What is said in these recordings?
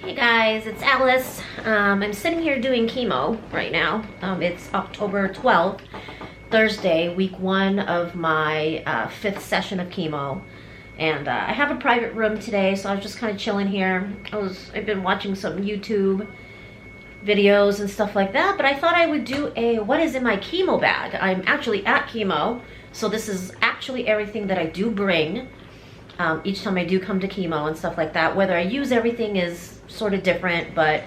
Hey guys, it's Alice. I'm sitting here doing chemo right now. It's October 12th, Thursday, week 1 of my 5th session of chemo. And I have a private room today, so I was just kind of chilling here. I've been watching some YouTube videos and stuff like that, but I thought I would do a what is in my chemo bag. I'm actually at chemo, so this is actually everything that I do bring each time I do come to chemo and stuff like that. Whether I use everything is sort of different, but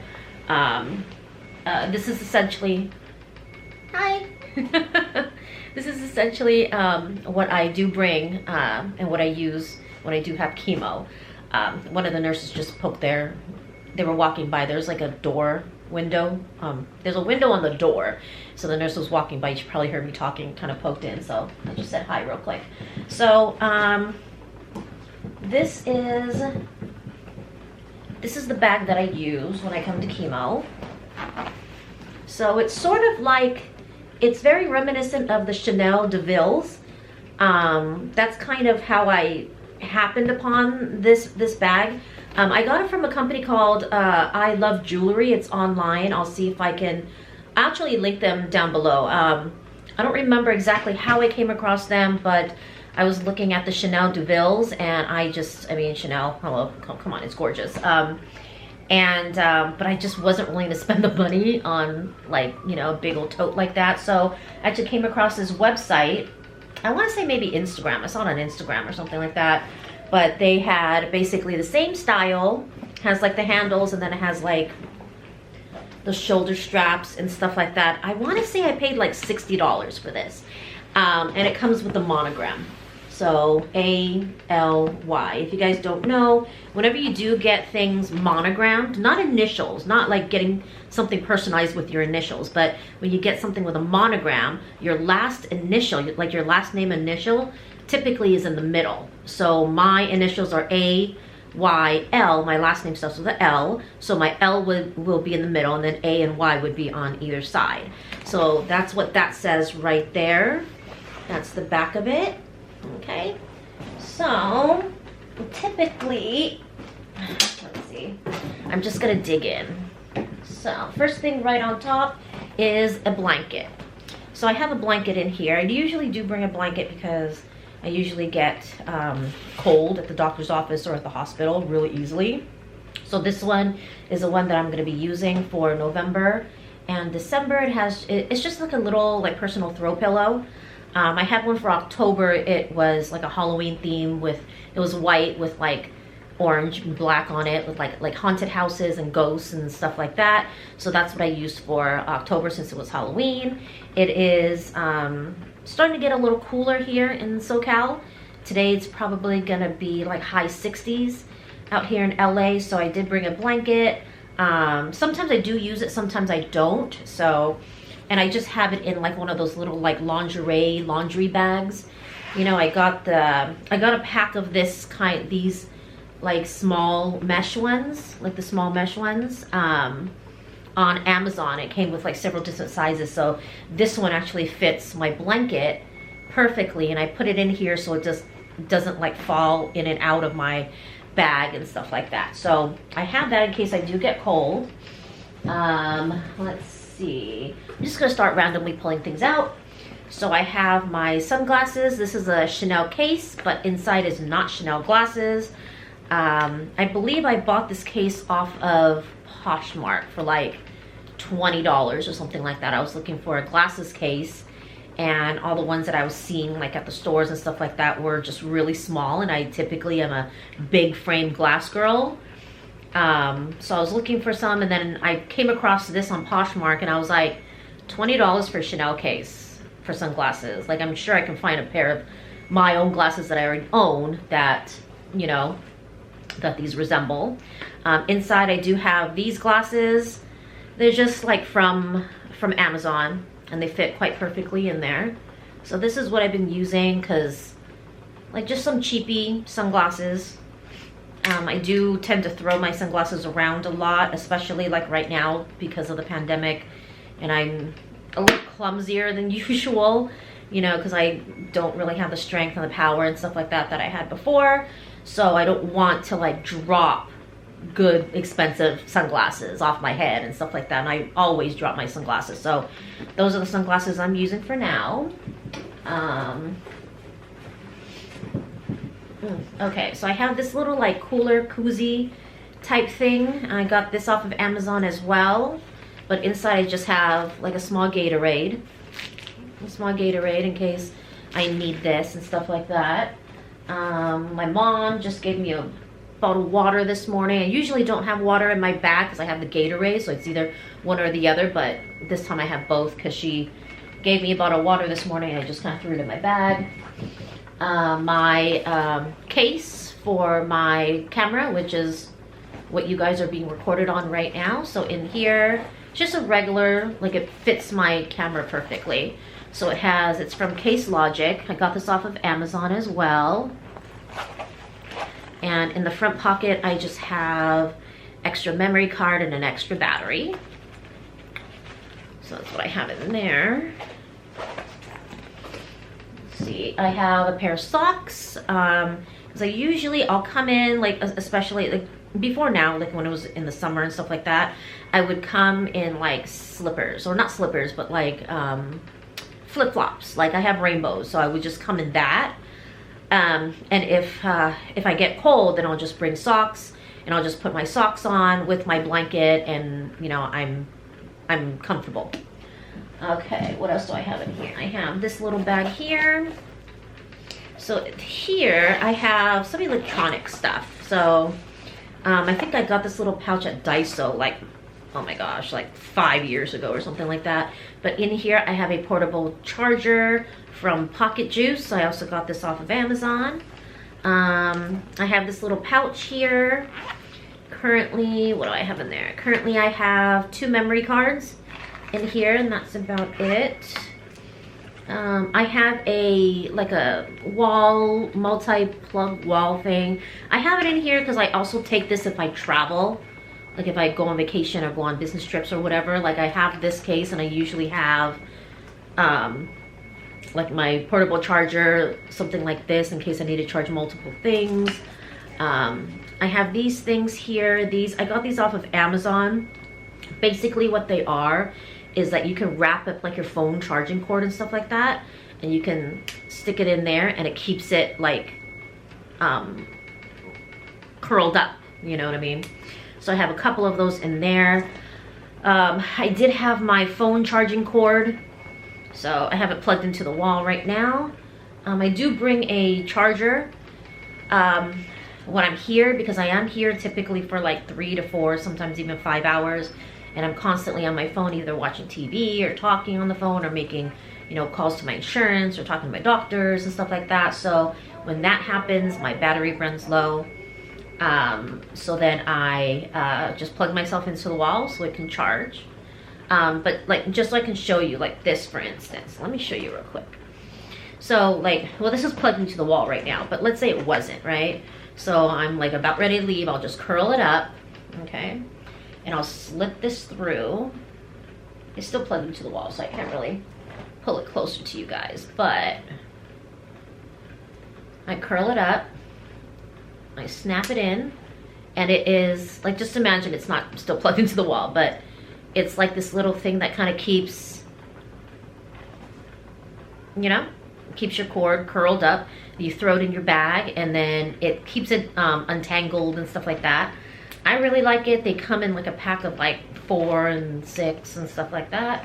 this is essentially this is essentially what I do bring and what I use when I do have chemo. One of the nurses just poked they were walking by. There's like a window. There's a window on the door, so the nurse was walking by. She probably heard me talking, kind of poked in, so I just said hi real quick. So this is the bag that I use when I come to chemo. So it's sort of like, it's very reminiscent of the Chanel de Villes. That's kind of how I happened upon this bag. I got it from a company called I Love Jewelry. It's online. I'll see if I can actually link them down below. I don't remember exactly how I came across them, but I was looking at the Chanel de Villes, and I mean, Chanel, hello, come on, it's gorgeous. But I just wasn't willing to spend the money on, like, you know, a big old tote like that. So I actually came across this website. I want to say maybe Instagram. I saw it on Instagram or something like that. But they had basically the same style, has like the handles, and then it has like the shoulder straps and stuff like that. I want to say I paid like $60 for this. And it comes with the monogram. So A-L-Y. If you guys don't know, whenever you do get things monogrammed, not initials, not like getting something personalized with your initials, but when you get something with a monogram, your last initial, like your last name initial, typically is in the middle. So my initials are A-Y-L. My last name starts with an L. So my L will be in the middle, and then A and Y would be on either side. So that's what that says right there. That's the back of it. Okay, so typically, let's see, I'm just gonna dig in. So first thing right on top is a blanket. So I have a blanket in here. I usually do bring a blanket because I usually get cold at the doctor's office or at the hospital really easily. So this one is the one that I'm going to be using for November and December. It's just like a little like personal throw pillow. I had one for October. It was like a Halloween theme it was white with like orange and black on it with like haunted houses and ghosts and stuff like that. So that's what I used for October since it was Halloween. It is starting to get a little cooler here in SoCal. Today it's probably gonna be like high 60s out here in LA. So I did bring a blanket. Sometimes I do use it, sometimes I don't. And I just have it in like one of those little like laundry bags. You know, I got a pack of these like small mesh ones, like the small mesh ones, on Amazon. It came with like several different sizes. So this one actually fits my blanket perfectly, and I put it in here so it just doesn't like fall in and out of my bag and stuff like that. So I have that in case I do get cold. Let's see. I'm just gonna start randomly pulling things out. So I have my sunglasses. This is a Chanel case, but inside is not Chanel glasses. I believe I bought this case off of Poshmark for like $20 or something like that. I was looking for a glasses case, and all the ones that I was seeing like at the stores and stuff like that were just really small, and I typically am a big frame glass girl. So I was looking for some, and then I came across this on Poshmark, and I was like, $20 for a Chanel case for sunglasses. Like, I'm sure I can find a pair of my own glasses that I already own that, you know, that these resemble. Inside I do have these glasses. They're just like from Amazon, and they fit quite perfectly in there. So this is what I've been using, because like just some cheapy sunglasses. I do tend to throw my sunglasses around a lot, especially like right now because of the pandemic, and I'm a little clumsier than usual, you know, because I don't really have the strength and the power and stuff like that I had before. So I don't want to like drop good expensive sunglasses off my head and stuff like that, and I always drop my sunglasses. So those are the sunglasses I'm using for now. Okay, so I have this little like cooler koozie type thing. I got this off of Amazon as well, but inside I just have like a small Gatorade in case I need this and stuff like that. My mom just gave me a bottle of water this morning. I usually don't have water in my bag because I have the Gatorade, so it's either one or the other, but this time I have both because she gave me a bottle of water this morning and I just kind of threw it in my bag. My case for my camera, which is what you guys are being recorded on right now. So in here, just a regular, like it fits my camera perfectly. So it's from Case Logic. I got this off of Amazon as well. And in the front pocket, I just have extra memory card and an extra battery. So that's what I have in there. Let's see, I have a pair of socks. Because I'll come in, like, especially like before now, like when it was in the summer and stuff like that, I would come in like slippers, or not slippers, but like flip-flops. Like I have rainbows, so I would just come in that. And if I get cold, then I'll just bring socks, and I'll just put my socks on with my blanket, and you know, I'm comfortable. Okay, what else do I have in here? I have this little bag here. So here I have some electronic stuff. So I think I got this little pouch at Daiso, like, oh my gosh, like 5 years ago or something like that. But in here I have a portable charger from Pocket Juice. I also got this off of Amazon. I have this little pouch here. Currently, what do I have in there? Currently I have 2 memory cards in here, and that's about it. I have a wall, multi-plug wall thing. I have it in here because I also take this if I travel. Like if I go on vacation or go on business trips or whatever. Like I have this case, and I usually have like my portable charger, something like this in case I need to charge multiple things. I have these things here. I got these off of Amazon. Basically what they are is that you can wrap up like your phone charging cord and stuff like that, and you can stick it in there, and it keeps it like curled up, you know what I mean? So I have a couple of those in there. I did have my phone charging cord, so I have it plugged into the wall right now. I do bring a charger when I'm here, because I am here typically for like 3 to 4, sometimes even 5 hours. And I'm constantly on my phone, either watching TV or talking on the phone, or making, you know, calls to my insurance or talking to my doctors and stuff like that. So when that happens, my battery runs low. So then I just plug myself into the wall so it can charge. But like, just so I can show you, like this for instance, let me show you real quick. So like, well, this is plugged into the wall right now, but let's say it wasn't, right? So I'm like about ready to leave. I'll just curl it up, okay? And I'll slip this through. It's still plugged into the wall, so I can't really pull it closer to you guys, but I curl it up, I snap it in, and it is like, just imagine it's not still plugged into the wall, but it's like this little thing that kind of keeps, you know, keeps your cord curled up. You throw it in your bag, and then it keeps it untangled and stuff like that. I really like it. They come in like a pack of like 4 and 6 and stuff like that.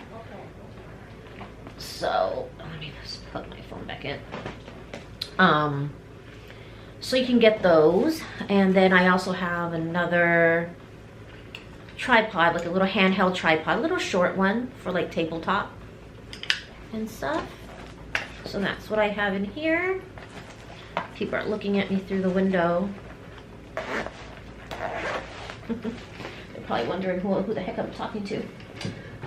So let me just plug my phone back in. So you can get those, and then I also have another tripod, like a little handheld tripod, a little short one for like tabletop and stuff. So that's what I have in here. People are looking at me through the window. They're probably wondering who the heck I'm talking to.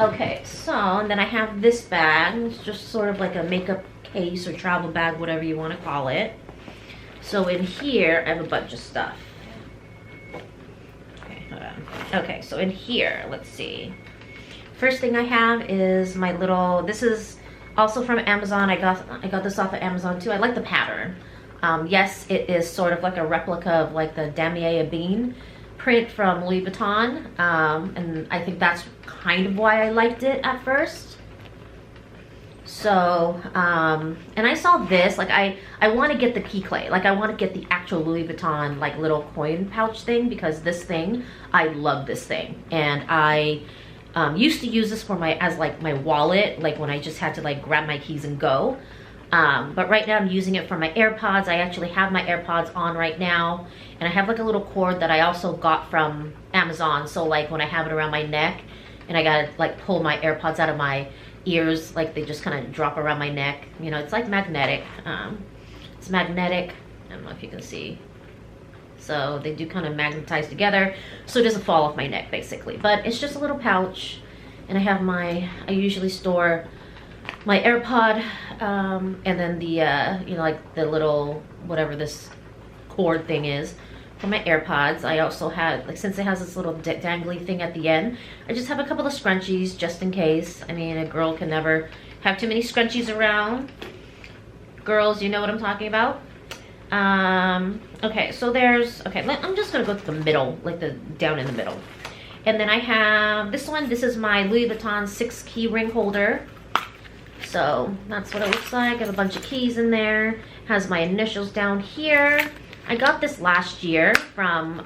Okay, so, and then I have this bag. It's just sort of like a makeup case or travel bag, whatever you want to call it. So in here, I have a bunch of stuff. Okay, hold on. Okay, so in here, let's see. First thing I have is my little, this is also from Amazon. I got this off of Amazon too. I like the pattern. Yes, it is sort of like a replica of like the Damier Ebene print from Louis Vuitton, and I think that's kind of why I liked it at first. So, and I saw this, like I want to get the key clay, like I want to get the actual Louis Vuitton like little coin pouch thing, because this thing, I love this thing, and I used to use this for as my wallet, like when I just had to like grab my keys and go. But right now I'm using it for my AirPods. I actually have my AirPods on right now, and I have like a little cord that I also got from Amazon. So like when I have it around my neck and I gotta like pull my AirPods out of my ears, like they just kind of drop around my neck. You know, it's like magnetic. It's magnetic. I don't know if you can see. So they do kind of magnetize together, so it doesn't fall off my neck basically. But it's just a little pouch, and I have I usually store my AirPod, and then the, you know, like the little, whatever this cord thing is for my AirPods. I also have, like, since it has this little dangly thing at the end, I just have a couple of scrunchies just in case. I mean, a girl can never have too many scrunchies around. Girls, you know what I'm talking about. Okay, so I'm just gonna go to the middle, like down in the middle. And then I have this one. This is my Louis Vuitton 6 key ring holder. So that's what it looks like. I have a bunch of keys in there. Has my initials down here. I got this last year from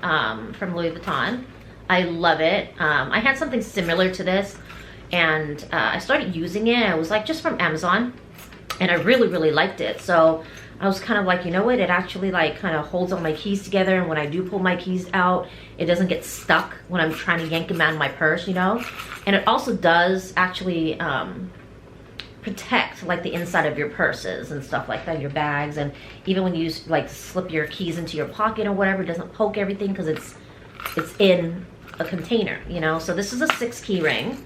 Louis Vuitton. I love it. I had something similar to this, and I started using it. It was like just from Amazon, and I really, really liked it. So I was kind of like, you know what? It actually like kind of holds all my keys together, and when I do pull my keys out, it doesn't get stuck when I'm trying to yank them out of my purse, you know? And it also does actually protect like the inside of your purses and stuff like that, your bags, and even when you like slip your keys into your pocket or whatever, it doesn't poke everything because it's in a container, you know? So this is a 6 key ring.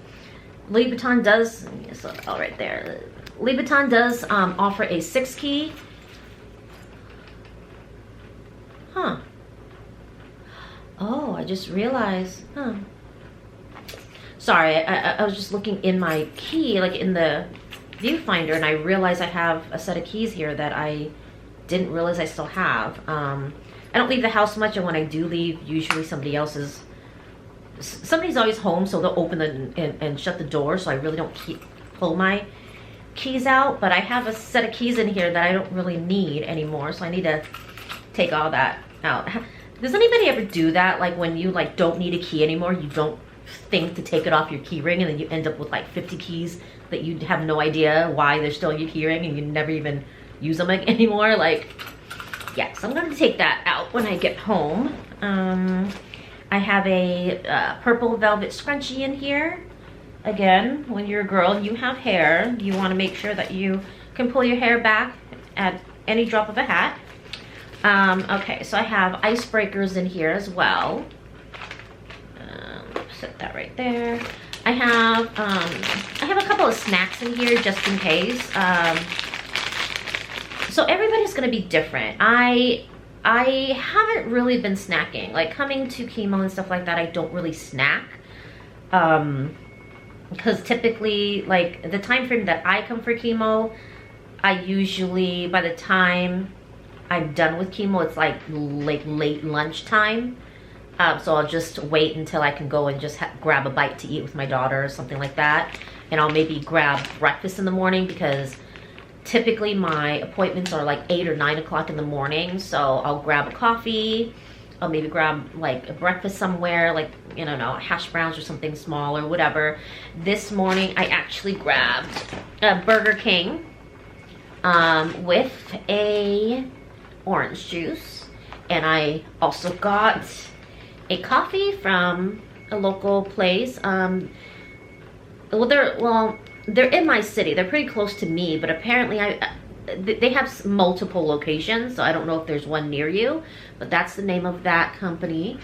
Louis Vuitton does, so, oh, right there. Louis Vuitton does offer a 6 key. Huh. Oh, I just realized, Sorry, I was just looking in my key, like in the viewfinder, and I realized I have a set of keys here that I didn't realize I still have. I don't leave the house much, and when I do leave, usually somebody's always home, so they'll open and shut the door, so I really don't pull my keys out. But I have a set of keys in here that I don't really need anymore, so I need to take all that out. Does anybody ever do that? Like when you like don't need a key anymore, you don't think to take it off your key ring, and then you end up with like 50 keys that you have no idea why they're still in your key ring, and you never even use them anymore. Like, yeah, so I'm going to take that out when I get home. I have a purple velvet scrunchie in here. Again, when you're a girl and you have hair, you want to make sure that you can pull your hair back at any drop of a hat. Okay, so I have icebreakers in here as well. Set that right there. I have a couple of snacks in here just in case. So everybody's gonna be different. I haven't really been snacking. Like coming to chemo and stuff like that, I don't really snack. Because typically, like the time frame that I come for chemo, I usually, by the time I'm done with chemo, it's like late lunchtime. So I'll just wait until I can go and just grab a bite to eat with my daughter or something like that. And I'll maybe grab breakfast in the morning, because typically my appointments are like 8 or 9 o'clock in the morning. So I'll grab a coffee. I'll maybe grab like a breakfast somewhere, like, you know, hash browns or something small or whatever. This morning I actually grabbed a Burger King with a orange juice. And I also got a coffee from a local place. They're in my city. They're pretty close to me, but apparently they have multiple locations, so I don't know if there's one near you, but that's the name of that company.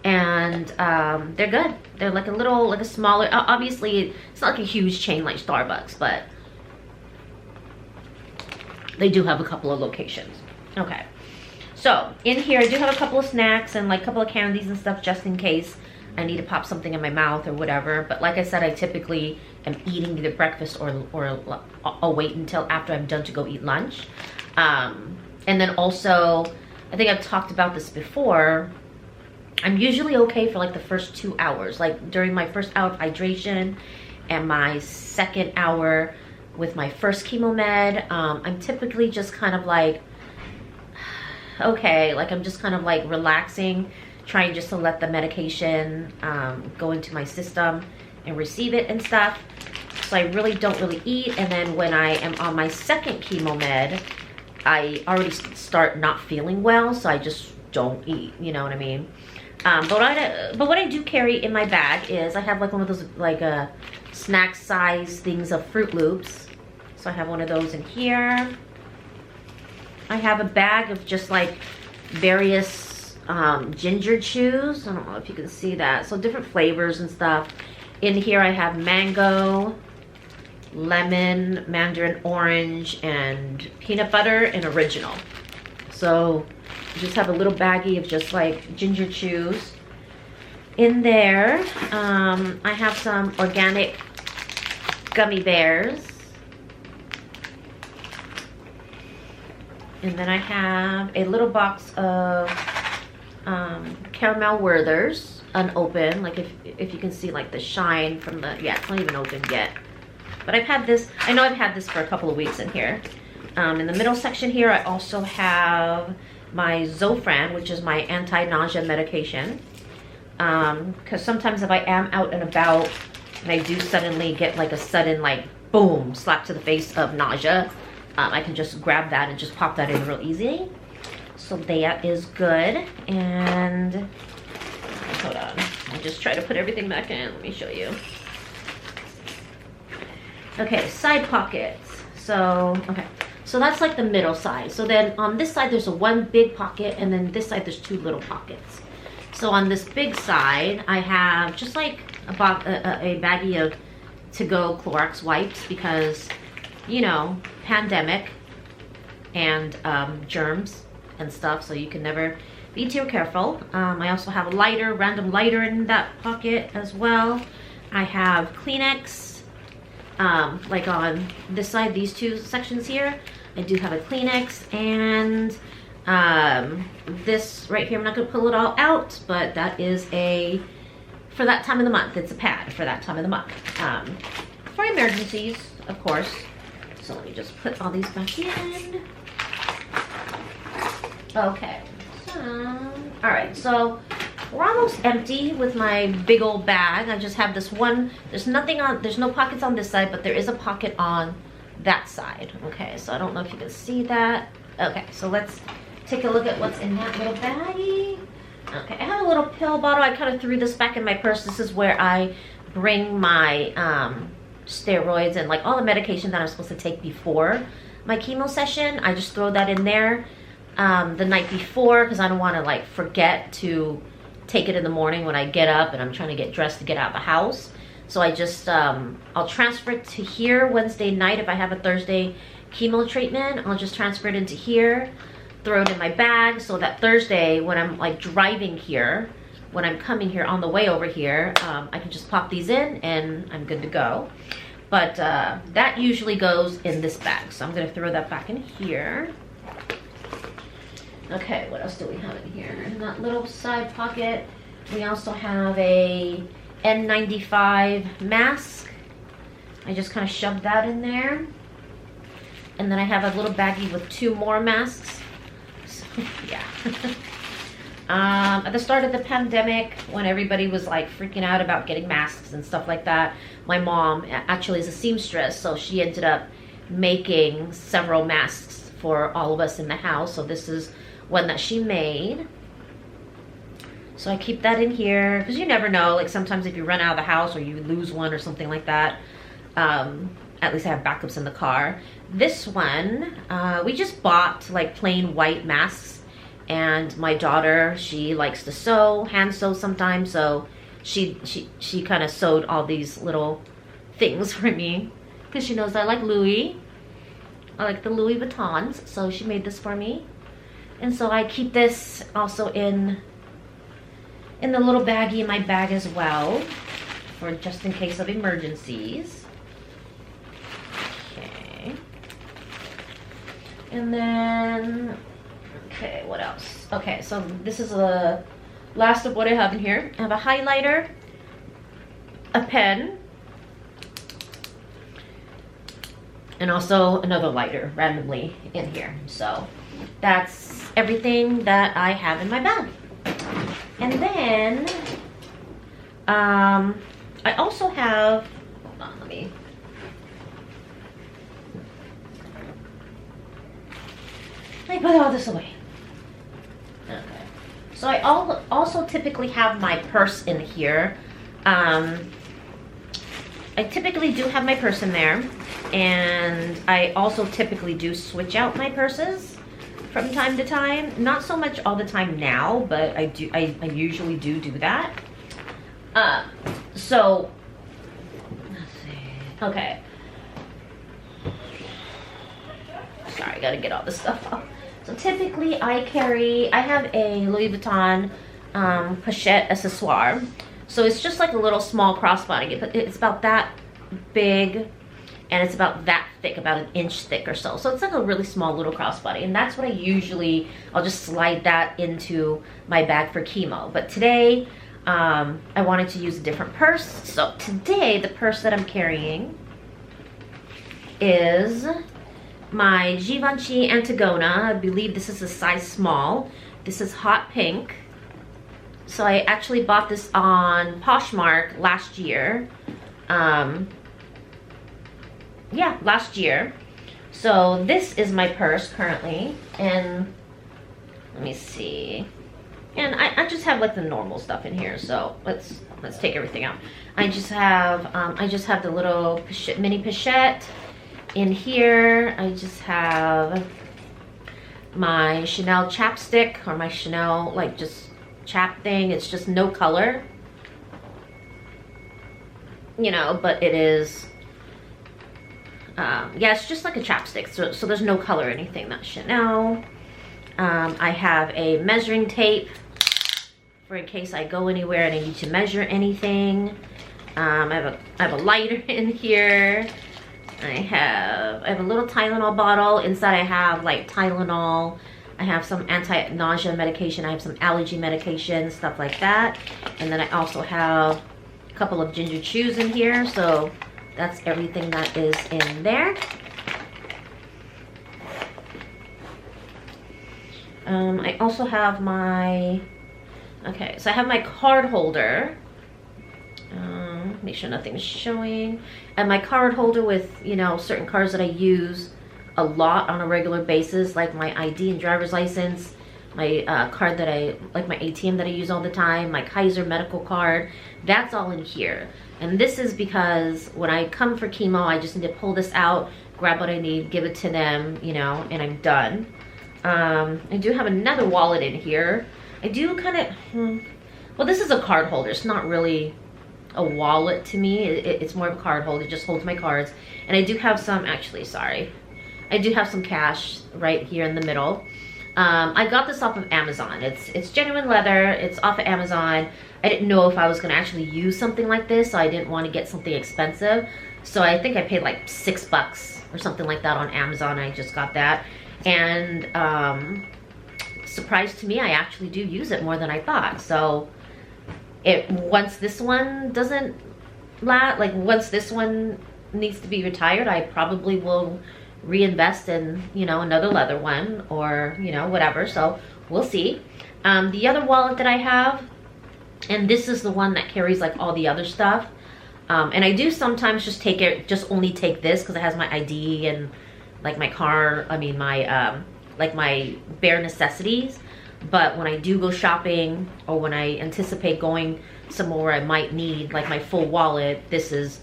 And they're good. They're like a smaller, obviously it's not like a huge chain like Starbucks, but they do have a couple of locations. Okay. So in here I do have a couple of snacks and like a couple of candies and stuff just in case I need to pop something in my mouth or whatever. But like I said, I typically am eating either breakfast or I'll wait until after I'm done to go eat lunch. And then also, I think I've talked about this before, I'm usually okay for like the first 2 hours. Like during my first hour of hydration and my second hour with my first chemo med, I'm typically just kind of like, okay, like I'm just kind of like relaxing, trying just to let the medication go into my system and receive it and stuff. So I really don't really eat. And then when I am on my second chemo med, I already start not feeling well, so I just don't eat, you know what I mean? But what I do carry in my bag is I have like one of those like snack size things of Fruit Loops. So I have one of those in here. I have a bag of just like various ginger chews. I don't know if you can see that. So different flavors and stuff. In here I have mango, lemon, mandarin orange, and peanut butter and original. So just have a little baggie of just like ginger chews. In there, I have some organic gummy bears. And then I have a little box of caramel Werthers, unopened. Like if you can see like the shine from the, yeah, it's not even opened yet. But I've had this, I know I've had this for a couple of weeks in here. In the middle section here, I also have my Zofran, which is my anti-nausea medication. Because sometimes if I am out and about and I do suddenly get like a sudden like boom slap to the face of nausea, I can just grab that and just pop that in real easy. So that is good. And hold on, I'll just try to put everything back in. Let me show you. Okay, side pockets. So, okay. So that's like the middle side. So then on this side, there's one big pocket, and then this side, there's 2 little pockets. So on this big side, I have just like a baggie of to-go Clorox wipes because, you know, pandemic and germs and stuff. So you can never be too careful. I also have a lighter, random lighter in that pocket as well. I have Kleenex. Like on this side, these 2 sections here, I do have a Kleenex, and this right here, I'm not going to pull it all out, but that is for that time of the month. It's a pad for that time of the month. For emergencies, of course. So let me just put all these back in. Okay. All right, so we're almost empty with my big old bag. I just have this one. There's no pockets on this side, but there is a pocket on that side. Okay, so I don't know if you can see that. Okay, so let's take a look at what's in that little baggie. Okay, I have a little pill bottle. I kind of threw this back in my purse. This is where I bring my steroids and like all the medication that I'm supposed to take before my chemo session. I just throw that in there the night before because I don't want to like forget to take it in the morning when I get up and I'm trying to get dressed to get out of the house. So I just I'll transfer it to here Wednesday night. If I have a Thursday chemo treatment, I'll just transfer it into here, throw it in my bag, so that Thursday when I'm like driving here, when I'm coming here on the way over here, I can just pop these in and I'm good to go. But that usually goes in this bag, so I'm gonna throw that back in here. Okay, what else do we have in here? In that little side pocket, we also have a N95 mask. I just kind of shoved that in there. And then I have a little baggie with 2 more masks. So, yeah. At the start of the pandemic, when everybody was like freaking out about getting masks and stuff like that, my mom actually is a seamstress, so she ended up making several masks for all of us in the house. So this is one that she made. So I keep that in here because you never know, like sometimes if you run out of the house or you lose one or something like that, at least I have backups in the car. This one, we just bought like plain white masks, and my daughter, she likes to sew, hand sew sometimes, so she kind of sewed all these little things for me because she knows I like Louis. I like the Louis Vuittons, so she made this for me. And so I keep this also in the little baggie in my bag as well, for just in case of emergencies. Okay. And then, okay, what else? Okay, so this is a last of what I have in here. I have a highlighter, a pen, and also another lighter randomly in here. So that's everything that I have in my bag. And then I also have, hold on, let me put all this away. Okay. So I also typically have my purse in here. I typically do have my purse in there, and I also typically do switch out my purses from time to time. Not so much all the time now, but I usually do that. So let's see. Okay. Sorry, I gotta get all this stuff off. So typically I have a Louis Vuitton pochette accessoire. So it's just like a little small crossbody. It's about that big, and it's about that thick, about an inch thick or so. So it's like a really small little crossbody, and that's what I'll just slide that into my bag for chemo. But today, I wanted to use a different purse. So today, the purse that I'm carrying is my Givenchy Antigona. I believe this is a size small. This is hot pink. So I actually bought this on Poshmark last year. Yeah, last year. So this is my purse currently, and let me see. And I just have like the normal stuff in here. So let's take everything out. I just have the little mini pochette in here. I just have my Chanel chapstick, or my Chanel like just chap thing. It's just no color, you know, but it is yeah, it's just like a chapstick, so there's no color or anything. That's Chanel. I have a measuring tape for in case I go anywhere and I need to measure anything. I have a lighter in here. I have a little Tylenol bottle. Inside I have like Tylenol. I have some anti-nausea medication. I have some allergy medication, stuff like that. And then I also have a couple of ginger chews in here. So that's everything that is in there. I also have my, okay, so I have my card holder. Make sure nothing's showing. And my card holder with, you know, certain cards that I use a lot on a regular basis, like my ID and driver's license, my card that like my ATM that I use all the time, my Kaiser medical card. That's all in here. And this is because when I come for chemo, I just need to pull this out, grab what I need, give it to them, you know, and I'm done. I do have another wallet in here. I do kind of, well, this is a card holder. It's not really a wallet to me. It's more of a card holder. It just holds my cards. And I do have some, actually, sorry. I do have some cash right here in the middle. I got this off of Amazon. It's genuine leather. It's off of Amazon. I didn't know if I was gonna actually use something like this, so I didn't want to get something expensive. So I think I paid like $6 or something like that on Amazon. I just got that. And surprise to me, I actually do use it more than I thought. So once this one doesn't once this one needs to be retired, I probably will reinvest in, you know, another leather one, or, you know, whatever. So we'll see. The other wallet that I have, and this is the one that carries like all the other stuff, and I do sometimes just only take this because it has my ID and like my car, I mean my like my bare necessities. But when I do go shopping, or when I anticipate going somewhere I might need like my full wallet, this is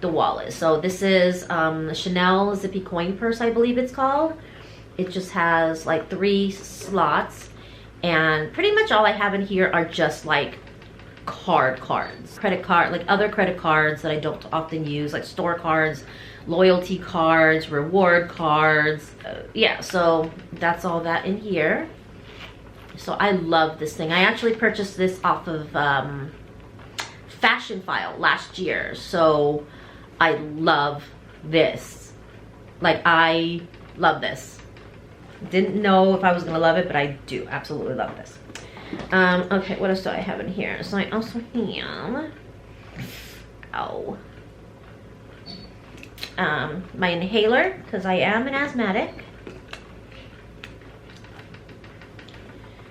the wallet. So this is the Chanel Zippy coin purse, I believe it's called. It just has like 3 slots, and pretty much all I have in here are just like cards, credit card, like other credit cards that I don't often use, like store cards, loyalty cards, reward cards. Yeah, so that's all that in here. So I love this thing. I actually purchased this off of Fashion File last year. So I love this. Like, I love this. Didn't know if I was gonna love it, but I do absolutely love this. Okay, what else do I have in here? So I also have, my inhaler, because I am an asthmatic.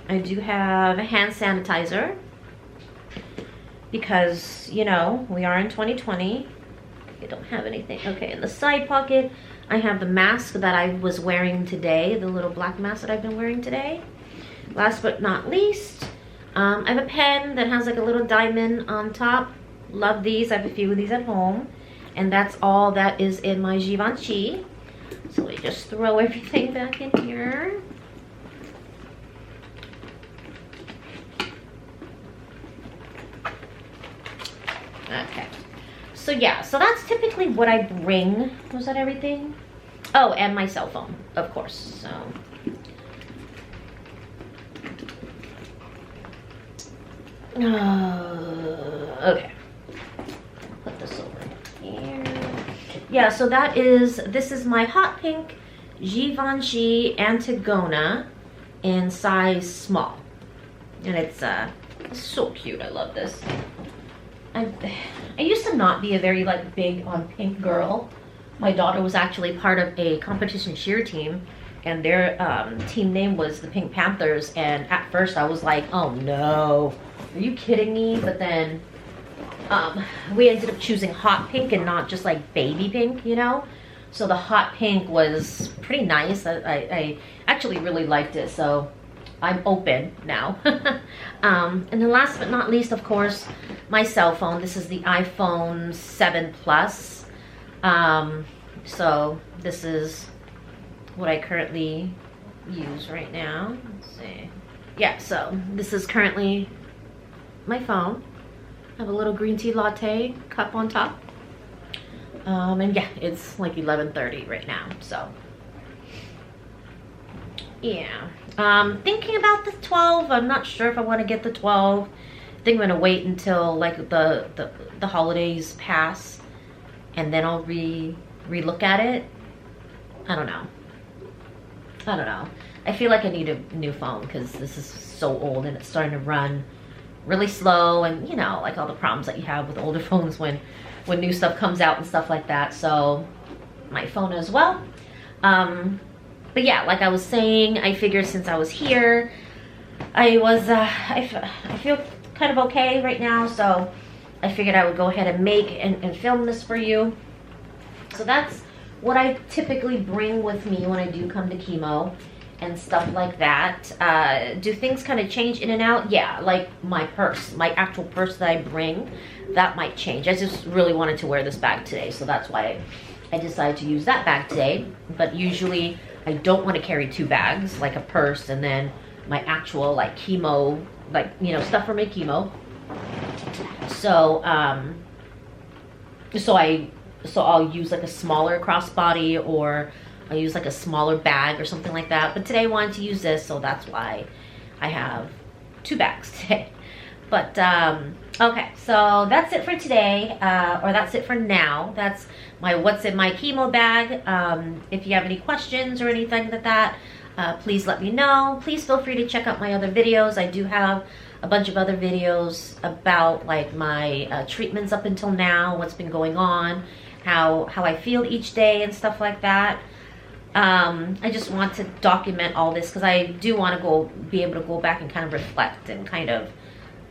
I do have a hand sanitizer, because, you know, we are in 2020. I don't have anything. Okay, in the side pocket, I have the mask that I was wearing today, the little black mask that I've been wearing today. Last but not least, I have a pen that has like a little diamond on top. Love these. I have a few of these at home. And that's all that is in my Givenchy. So we just throw everything back in here. Okay. So yeah, so that's typically what I bring. Was that everything? Oh, and my cell phone, of course. So okay. Put this over here. Yeah, so this is my hot pink Givenchy Antigona in size small. And it's so cute. I love this. I used to not be a very like big on pink girl. My daughter was actually part of a competition cheer team, and their team name was the Pink Panthers. And at first I was like, oh no, are you kidding me? But then we ended up choosing hot pink and not just like baby pink, you know. So the hot pink was pretty nice. I actually really liked it, so I'm open now. And then last but not least, of course, my cell phone. This is the iPhone 7 Plus. So this is what I currently use right now. Let's see. Yeah, so this is currently my phone. I have a little green tea latte cup on top. And yeah, it's like 11:30 right now, so yeah. Thinking about the 12. I'm not sure if I want to get the 12. I think I'm gonna wait until like the holidays pass, and then I'll re-look at it. I don't know. I feel like I need a new phone because this is so old and it's starting to run really slow, and you know, like all the problems that you have with older phones when new stuff comes out and stuff like that. So my phone as well. But yeah, like I was saying, I figured since I was here, I feel kind of okay right now, so I figured I would go ahead and make and film this for you. So that's what I typically bring with me when I do come to chemo and stuff like that. Do things kind of change in and out? Yeah, like my purse, my actual purse that I bring, that might change. I just really wanted to wear this bag today, so that's why I decided to use that bag today. But usually I don't want to carry two bags, like a purse and then my actual like chemo, like, you know, stuff for my chemo. So so I'll use like a smaller crossbody, or I'll use like a smaller bag or something like that. But today I wanted to use this, so that's why I have two bags today. But okay, so that's it for today, or that's it for now. That's my what's in my chemo bag. If you have any questions or anything like that, please let me know. Please feel free to check out my other videos. I do have a bunch of other videos about like my treatments up until now, what's been going on, how I feel each day and stuff like that. I just want to document all this because I do want to be able to go back and kind of reflect and kind of,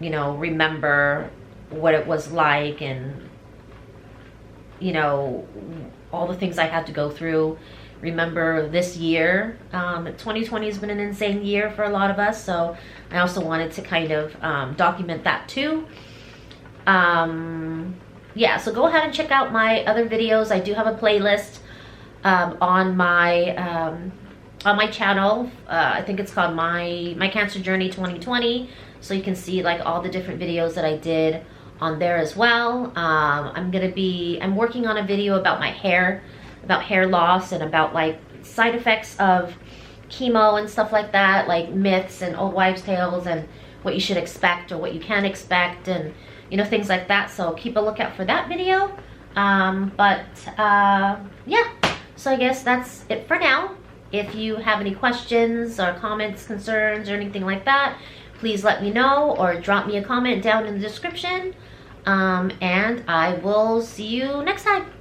you know, remember what it was like, and you know, all the things I had to go through. Remember this year, 2020 has been an insane year for a lot of us, so I also wanted to kind of document that too. Yeah, so go ahead and check out my other videos. I do have a playlist on my channel. I think it's called my Cancer Journey 2020, so you can see like all the different videos that I did on there as well. I'm working on a video about my hair, about hair loss, and about like side effects of chemo and stuff like that, like myths and old wives' tales and what you should expect or what you can expect, and you know, things like that. So keep a lookout for that video. Yeah, so I guess that's it for now. If you have any questions or comments, concerns, or anything like that, please let me know or drop me a comment down in the description. And I will see you next time.